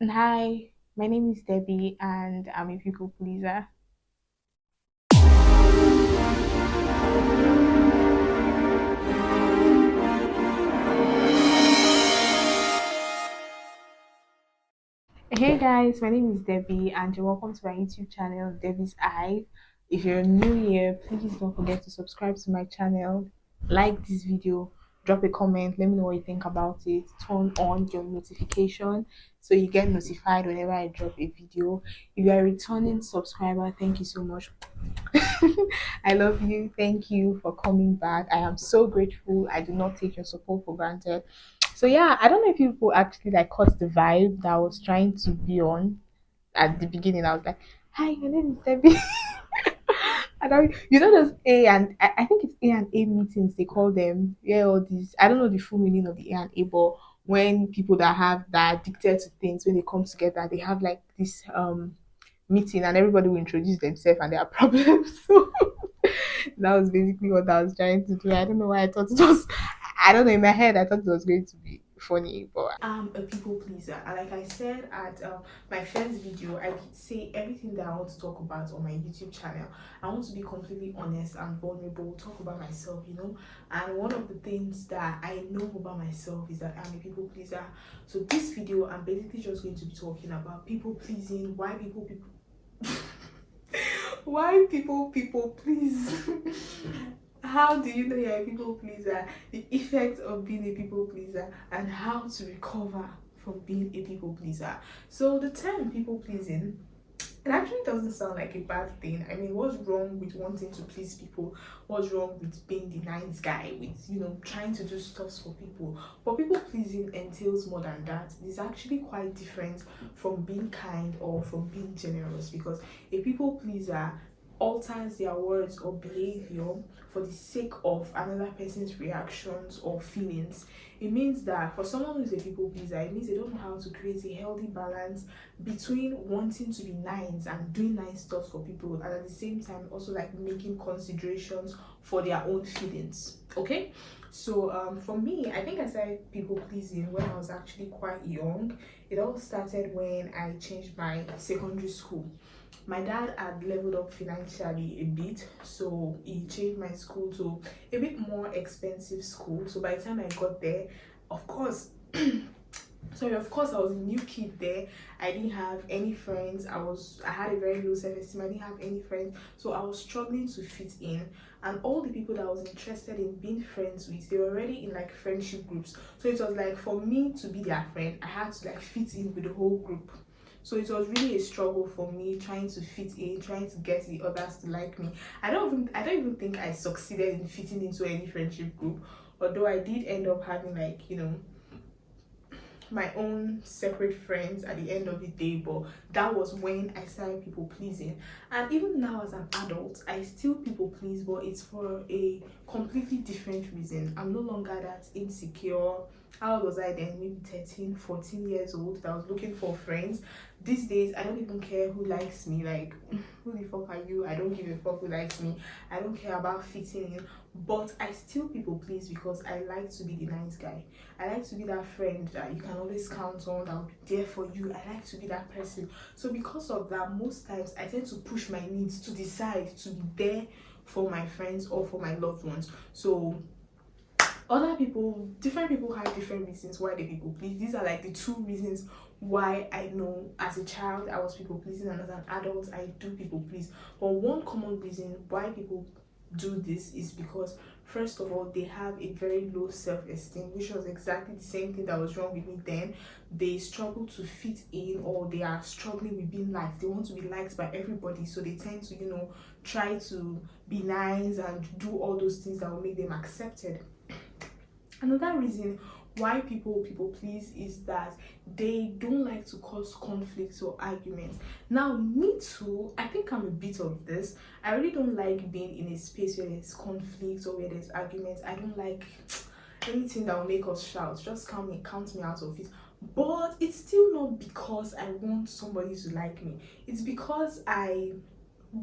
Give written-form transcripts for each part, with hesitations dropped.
Hi, my name is Debbie and I'm a people pleaser. Hey guys, my name is Debbie and you're welcome to my YouTube channel, Debbie's Eye. If you're new here, please don't forget to subscribe to my channel, like this video, drop a comment, let me know what you think about it, turn on your notification so you get notified whenever I drop a video. If you're a returning subscriber, thank you so much. I love you. Thank you for coming back. I am so grateful. I do not take your support for granted. So yeah, I don't know if people actually like caught the vibe that I was trying to be on at the beginning. I was like, "Hi, my name is Debbie." And those A and I think it's A and A meetings they call them. Yeah, all these. I don't know the full meaning of the A and A, but when people that are addicted to things when they come together, they have like this meeting and everybody will introduce themselves and their problems. So that was basically what I was trying to do. I don't know why I thought it was. I don't know. In my head, I thought it was going to be funny, but I'm a people pleaser. And like I said at my first video, I did say everything that I want to talk about on my YouTube channel. I want to be completely honest and vulnerable, talk about myself. And one of the things that I know about myself is that I'm a people pleaser. So this video, I'm basically just going to be talking about people pleasing, why people why people please. How do you know you're a people pleaser, the effect of being a people pleaser, and how to recover from being a people pleaser. So the term people pleasing, it actually doesn't sound like a bad thing. I mean, what's wrong with wanting to please people? What's wrong with being the nice guy, with trying to do stuff for people? But people pleasing entails more than that. It's actually quite different from being kind or from being generous, because a people pleaser alters their words or behavior for the sake of another person's reactions or feelings. It means that for someone who's a people pleaser, it means they don't know how to create a healthy balance between wanting to be nice and doing nice stuff for people, and at the same time also like making considerations for their own feelings. Okay, so for me, I think I started people pleasing when I was actually quite young. It all started when I changed my secondary school. My dad had leveled up financially a bit, so he changed my school to a bit more expensive school. So by the time I got there, of course, sorry, of course, I was a new kid there. I didn't have any friends. I had a very low self-esteem. I didn't have any friends, so I was struggling to fit in. And all the people that I was interested in being friends with, they were already in like friendship groups. So it was like for me to be their friend, I had to like fit in with the whole group. So it was really a struggle for me trying to fit in, trying to get the others to like me. I don't even think I succeeded in fitting into any friendship group, although I did end up having like my own separate friends at the end of the day. But that was when I started people pleasing. And even now as an adult, I still people please, but it's for a completely different reason. I'm no longer that insecure. How old was I then? Maybe 13, 14 years old, that I was looking for friends. These days I don't even care who likes me. Like, who the fuck are you? I don't give a fuck who likes me. I don't care about fitting in. But I still people please because I like to be the nice guy. I like to be that friend that you can always count on, that will be there for you. I like to be that person. So because of that, most times I tend to push my needs to decide to be there for my friends or for my loved ones. So other people, different people have different reasons why they people please. These are like the two reasons why I know as a child I was people pleasing, and as an adult I do people please. But one common reason why people do this is because first of all they have a very low self-esteem, which was exactly the same thing that was wrong with me then. They struggle to fit in, or they are struggling with being liked. They want to be liked by everybody, so they tend to try to be nice and do all those things that will make them accepted. Another reason why people please is that they don't like to cause conflicts or arguments. Now, me too, I think I'm a bit of this. I really don't like being in a space where there's conflict or where there's arguments. I don't like anything that will make us shout. Just count me out of it. But it's still not because I want somebody to like me. It's because I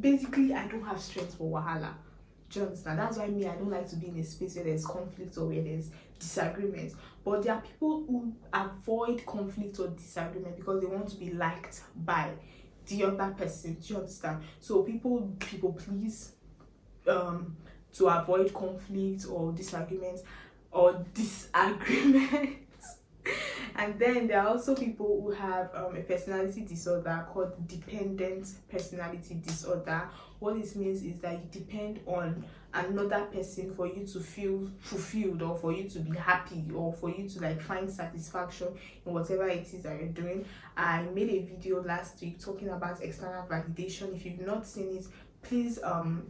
don't have strength for wahala. Do you understand? That's why me, I don't like to be in a space where there's conflict or where there's disagreements, but there are people who avoid conflict or disagreement because they want to be liked by the other person. Do you understand? So people please to avoid conflict or disagreements or disagreement. And then there are also people who have a personality disorder called dependent personality disorder. What this means is that you depend on another person for you to feel fulfilled, or for you to be happy, or for you to like find satisfaction in whatever it is that you're doing. I made a video last week talking about external validation. If you've not seen it, please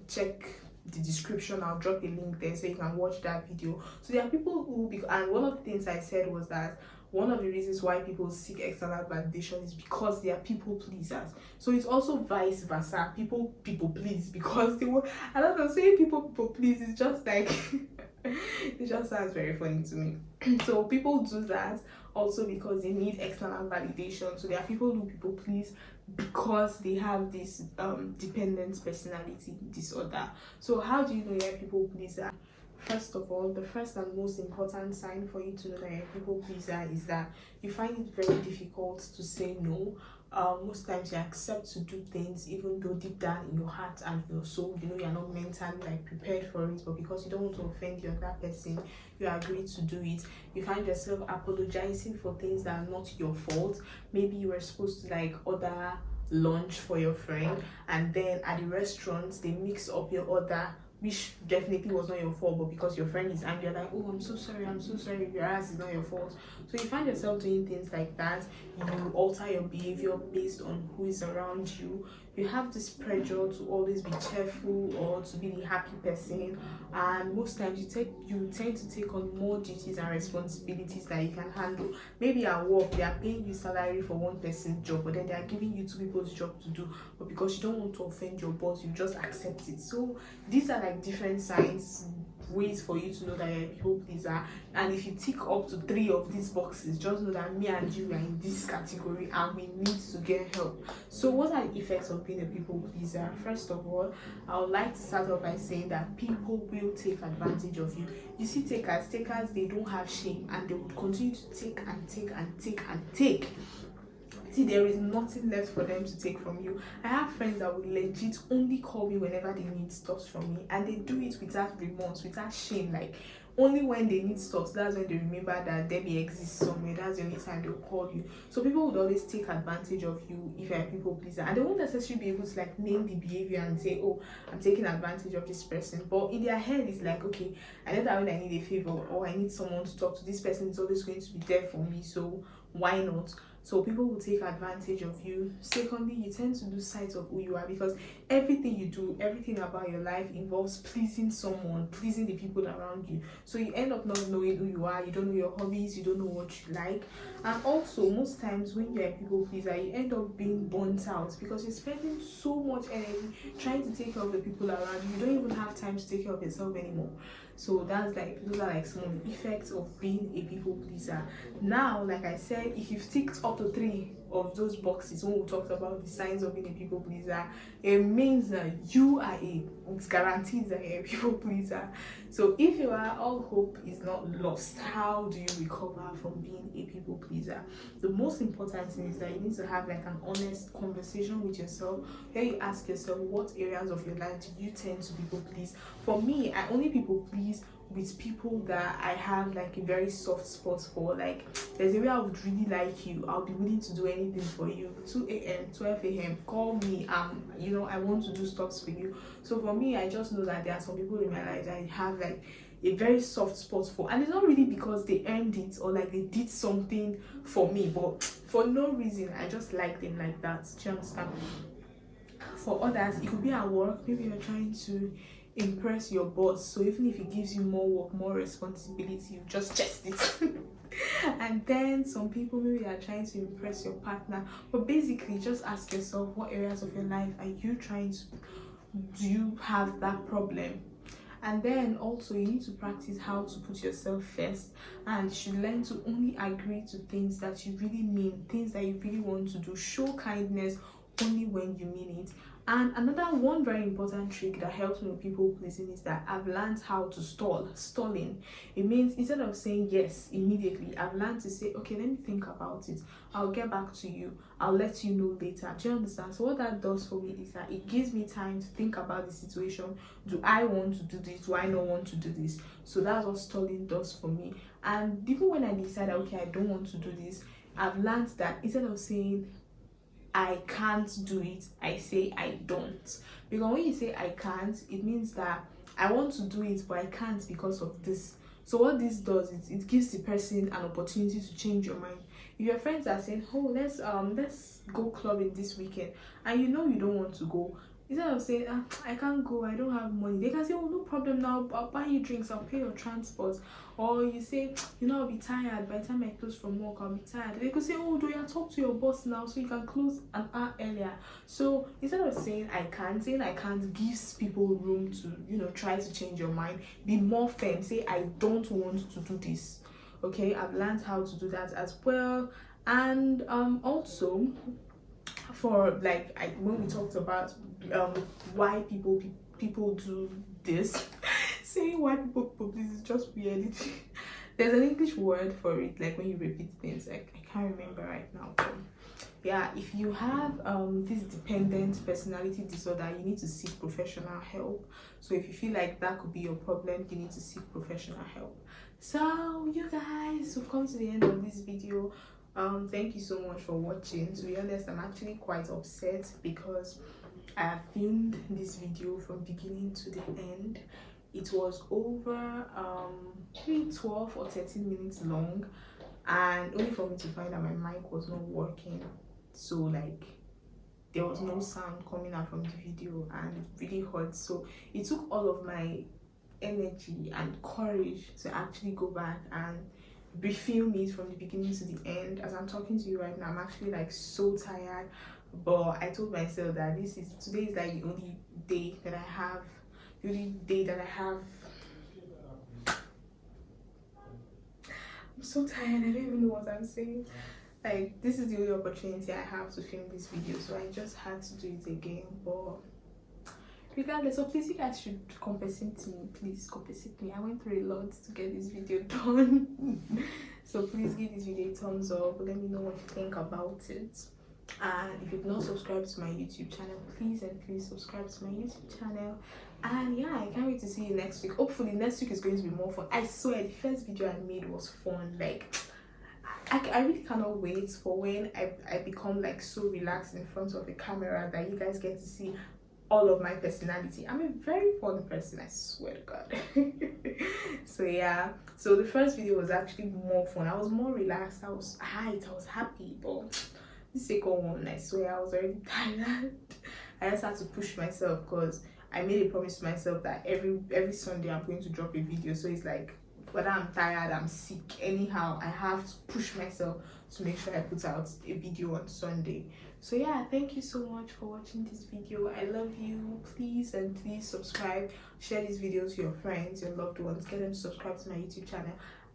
check the description. I'll drop a link there so you can watch that video. So there are people who, and one of the things I said was that one of the reasons why people seek external validation is because they are people pleasers. So it's also vice versa. People please because they were, I don't know, saying people please is just like it just sounds very funny to me. So people do that also because they need external validation. So there are people who people please because they have this dependent personality disorder. So how do you know you're a people pleaser? First of all, the first and most important sign for you to know that you're a people pleaser is that you find it very difficult to say no. Most times you accept to do things even though deep down in your heart and your soul, you know you're not mentally like prepared for it, but because you don't want to offend the other person, you agree to do it. You find yourself apologizing for things that are not your fault. Maybe you were supposed to like order lunch for your friend, and then at the restaurant they mix up your order, which definitely was not your fault, but because your friend is angry, you're like, oh, I'm so sorry, whereas it's not your fault. So you find yourself doing things like that. You alter your behavior based on who is around you. You have this pressure to always be cheerful or to be the happy person, and most times you tend to take on more duties and responsibilities that you can handle. Maybe at work they are paying you salary for one person's job, but then they are giving you two people's job to do, but because you don't want to offend your boss, you just accept it. So these are like different signs, ways for you to know that you're a people pleaser. And if you tick up to 3 of these boxes, just know that me and you are in this category and we need to get help. So what are the effects of being a people pleaser? First of all, I would like to start off by saying that people will take advantage of you. You see, takers, they don't have shame, and they would continue to take and take and take and take. See, there is nothing left for them to take from you. I have friends that will legit only call me whenever they need stuff from me, and they do it without remorse, without shame. Like, only when they need stuff, that's when they remember that Debbie exists somewhere. That's the only time they'll call you. So people would always take advantage of you if you're a people pleaser, and they won't necessarily be able to like name the behavior and say, oh, I'm taking advantage of this person. But in their head, it's like, okay, I know that when I need a favor or I need someone to talk to, this person is always going to be there for me, so why not? So people will take advantage of you. Secondly, you tend to lose sight of who you are, because everything you do, everything about your life involves pleasing someone, pleasing the people around you. So you end up not knowing who you are. You don't know your hobbies, you don't know what you like. And also, most times when you're a people pleaser, you end up being burnt out because you're spending so much energy trying to take care of the people around you. You don't even have time to take care of yourself anymore. So those are like some of the effects of being a people pleaser. Now, like I said, if you've ticked up to 3 of those boxes when we talked about the signs of being a people pleaser, it means that it's guaranteed that you're a people pleaser. So if you are, all hope is not lost. How do you recover from being a people pleaser? The most important thing is that you need to have like an honest conversation with yourself, where you ask yourself, what areas of your life do you tend to people please? For me, I only people please with people that I have like a very soft spot for. Like, there's a way I would really like you, I'll be willing to do anything for you. 2 a.m, 12 a.m, call me. I want to do stuff for you. So for me, I just know that there are some people in my life that I have like a very soft spot for, and it's not really because they earned it or like they did something for me, but for no reason. I just like them like that. Do you understand? For others, it could be at work. Maybe you're trying to impress your boss, so even if he gives you more work, more responsibility, you just chest it. And then some people, maybe they are trying to impress your partner. But basically, just ask yourself, what areas of your life are you trying to, do you have that problem? And then also, you need to practice how to put yourself first, and you should learn to only agree to things that you really mean, things that you really want to do. Show kindness only when you mean it. And another one very important trick that helps me with people pleasing is that I've learned how to stall. Stalling, it means instead of saying yes immediately, I've learned to say, okay, let me think about it, I'll get back to you, I'll let you know later. Do you understand? So what that does for me is that it gives me time to think about the situation. Do I want to do this? Do I not want to do this? So that's what stalling does for me. And even when I decide, okay, I don't want to do this, I've learned that instead of saying I can't do it, I say I don't. Because when you say I can't, it means that I want to do it but I can't because of this. So what this does is it gives the person an opportunity to change your mind. If your friends are saying, oh, let's go clubbing this weekend, and you know you don't want to go, instead of saying, I can't go, I don't have money, they can say, oh, no problem, now I'll buy you drinks, I'll pay your transport. Or you say, you know, I'll be tired by the time I close from work, I'll be tired. They could say, oh, do you talk to your boss now so you can close an hour earlier? So instead of saying saying I can't gives people room to, you know, try to change your mind. Be more firm. Say I don't want to do this. Okay, I've learned how to do that as well. And also, for like when we talked about why people do this, saying why people please is just weird. There's an English word for it, like when you repeat things. I can't remember right now, but yeah, if you have this dependent personality disorder, you need to seek professional help. So if you feel like that could be your problem, you need to seek professional help. So you guys, we've come to the end of this video. Thank you so much for watching. To be honest, I'm actually quite upset because I have filmed this video from beginning to the end. It was over maybe 12 or 13 minutes long, and only for me to find that my mic was not working. So like there was no sound coming out from the video, and it really hurt. So it took all of my energy and courage to actually go back and refilm it from the beginning to the end. As I'm talking to you right now, I'm actually like so tired, but I told myself that today is like the only day that I have I'm so tired, I don't even know what I'm saying. Like, this is the only opportunity I have to film this video, so I just had to do it again. But regardless, so please, you guys should compensate me. Please compensate me. I went through a lot to get this video done. So please give this video a thumbs up. Let me know what you think about it. And if you've not subscribed to my YouTube channel, please subscribe to my YouTube channel. And yeah, I can't wait to see you next week. Hopefully next week is going to be more fun. I swear the first video I made was fun. Like I really cannot wait for when I become like so relaxed in front of the camera that you guys get to see all of my personality. I'm a very fun person, I swear to God. So yeah, so the first video was actually more fun. I was more relaxed, I was hyped, I was happy. But the second one, I swear I was already tired. I just had to push myself because I made a promise to myself that every Sunday I'm going to drop a video. So it's like whether I'm tired, I'm sick, anyhow, I have to push myself to make sure I put out a video on Sunday. So yeah, thank you so much for watching this video. I love you. Please subscribe, share this video to your friends, your loved ones, get them to subscribe to my YouTube channel.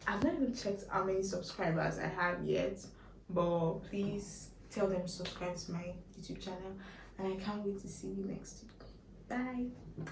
I've not even checked how many subscribers I have yet, but please tell them to subscribe to my YouTube channel, and I can't wait to see you next week. Bye.